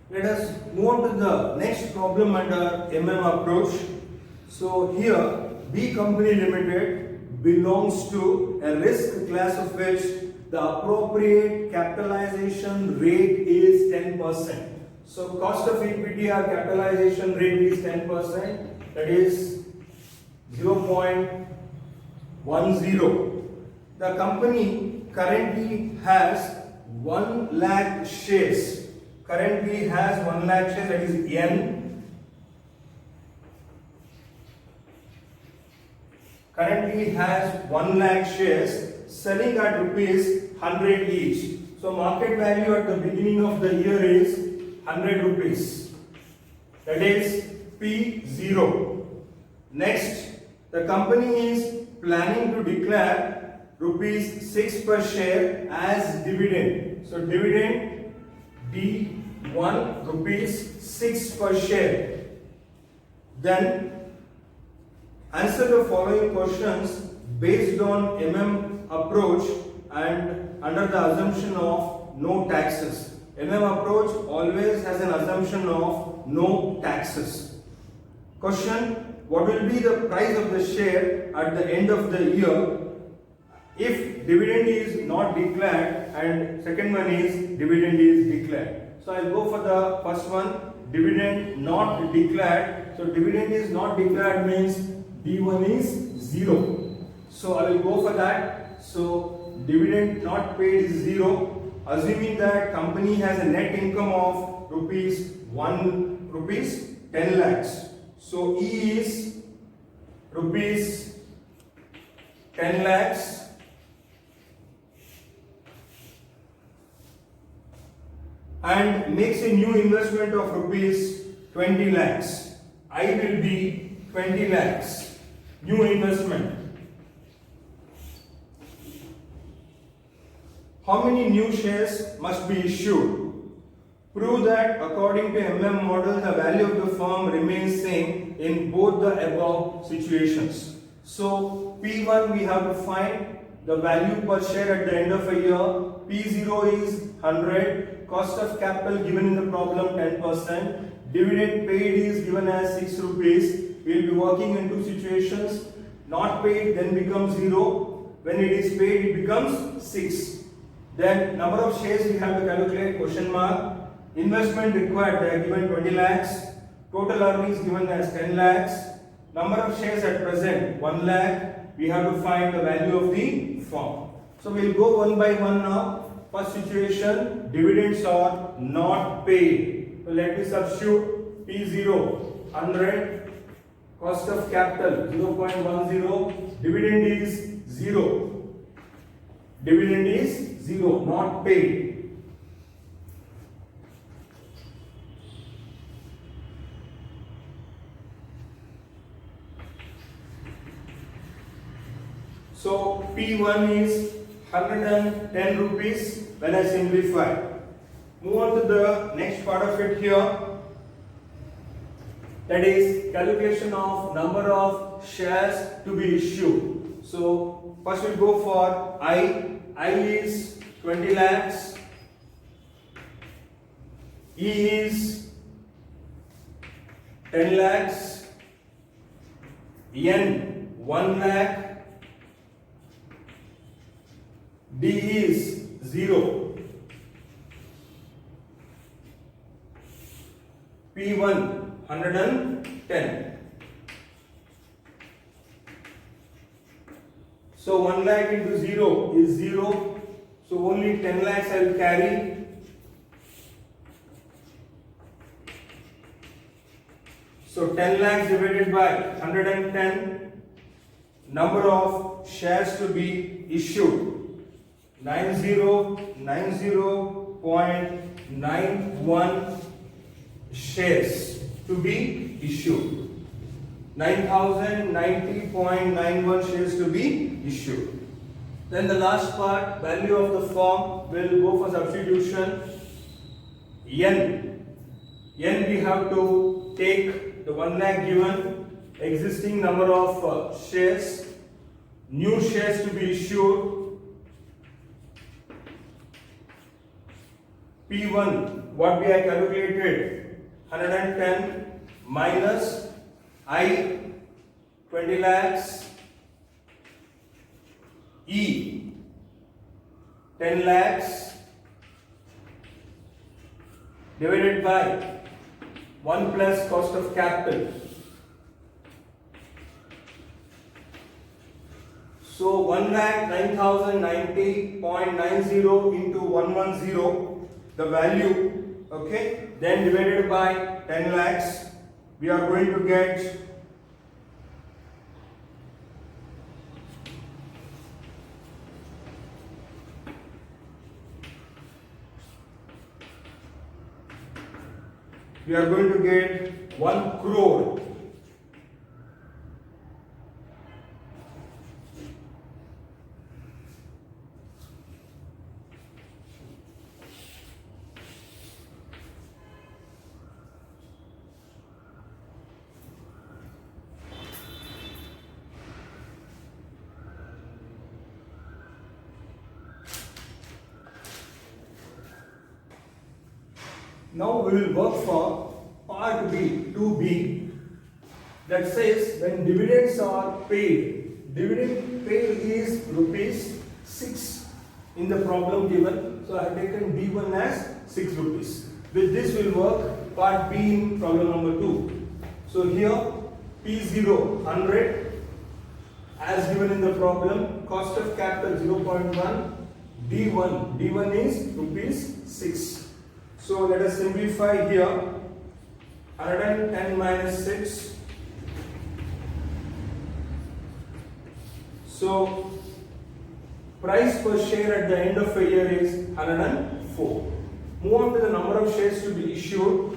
Let us move on to the next problem under approach. So here B Company Limited belongs to a risk class of which the appropriate capitalization rate is 10%. So cost of equity or capitalization rate is 10%, that is 0.10. The company currently has 1 lakh shares. Currently has 1 lakh shares, that is N. Currently has 1 lakh shares selling at rupees 100 each. So market value at the beginning of the year is 100 rupees. That is P0. Next, the company is planning to declare rupees 6 per share as dividend. So dividend D1 rupees 6 per share. Then answer the following questions based on approach and under the assumption of no taxes. Approach always has an assumption of no taxes. Question: what will be the price of the share at the end of the year if dividend is not declared, and second one is dividend is declared? So I'll go for the first one, dividend not declared. So dividend is not declared means D1 is 0. So I will go for that. So dividend not paid is 0. Assuming that company has a net income of rupees 10 lakhs. So E is rupees 10 lakhs and makes a new investment of rupees 20 lakhs. I will be 20 lakhs. New investment. How many new shares must be issued? Prove that according to model, the value of the firm remains same in both the above situations. So P1 we have to find the value per share at the end of a year. P0 is 100. Cost of capital given in the problem 10%. Dividend paid is given as 6 rupees. We will be working in two situations. Not paid then becomes 0. When it is paid it becomes 6. Then number of shares we have to calculate, question mark. Investment required, they are given 20 lakhs. Total earnings given as 10 lakhs. Number of shares at present 1 lakh. We have to find the value of the firm. So we will go one by one now. First situation, dividends are not paid. So let me substitute P0 100. Cost of capital 0.10. Dividend is 0. Dividend is 0, not paid. So P1 is 110 rupees when I simplify. Move on to the next part of it here. That is calculation of number of shares to be issued. So first we'll go for I. I is 20 lakhs. E is 10 lakhs. N 1 lakh. D is 0. P1 110. So 1 lakh into 0 is 0. So only 10 lakhs I will carry. So 10 lakhs divided by 110. Number of shares to be issued. 9090.91 shares to be issued. 9090.91 shares to be issued. Then the last part, value of the firm, will go for substitution. N we have to take the 1 lakh given, existing number of shares, new shares to be issued. P1 what we have calculated, 110 minus I 20 lakhs, E 10 lakhs divided by 1 plus cost of capital. So 1,09,090.90 into 110, the value, okay, then divided by 10 lakhs, we are going to get we are going to get 1 crore. Now we will work for part B, 2B, that says when dividends are paid, dividend paid is rupees 6 in the problem given. So I have taken B1 as 6 rupees. With this we will work part B in problem number 2. So here P0 100 as given in the problem, cost of capital 0.1, D1 is rupees 6. So let us simplify here. 110 minus 6. So price per share at the end of a year is 104. Move on to the number of shares to be issued.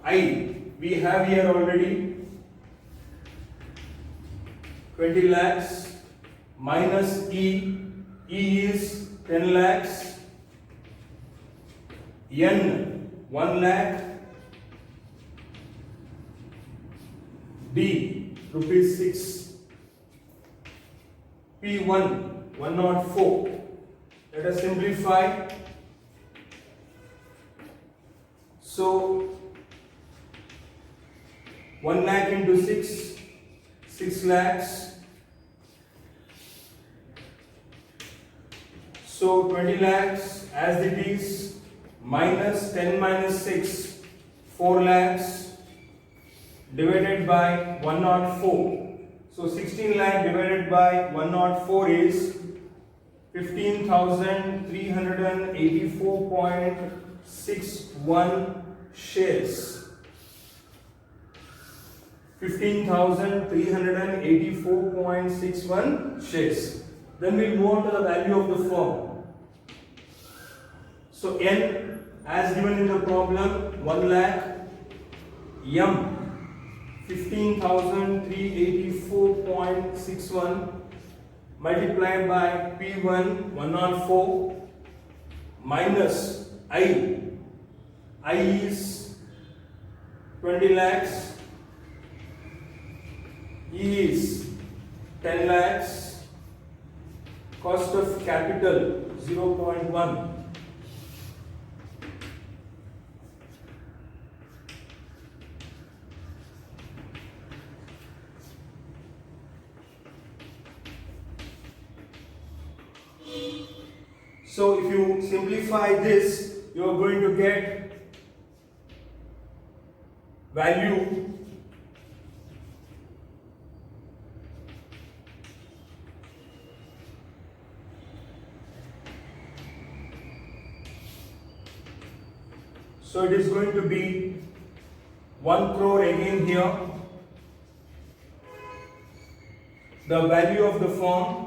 I, we have here already 20 lakhs minus E is 10 lakhs. N 1 lakh, D rupees 6, P1 104. Let us simplify. So 1 lakh into 6, 6 lakhs. So 20 lakhs as it is. Minus 10 minus 6, 4 lakhs divided by 104. So 16 lakh divided by 104 is 15,384.61 shares. 15,384.61 shares. Then we move on to the value of the firm. So N as given in the problem 1 lakh, M 15,384.61 multiplied by P1 104 minus I is 20 lakhs, E is 10 lakhs, cost of capital 0.1. So if you simplify this, you are going to get value so it is going to be 1 crore again here. The value of the firm,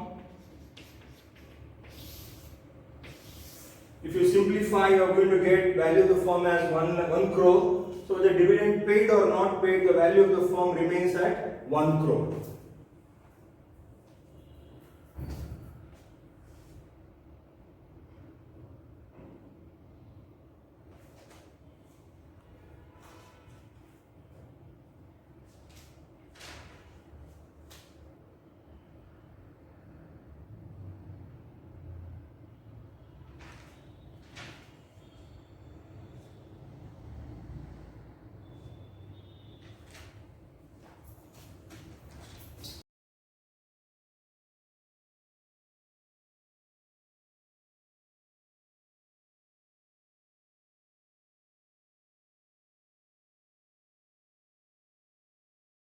if you simplify, you are going to get value of the firm as 1 crore. So the dividend paid or not paid, the value of the firm remains at 1 crore.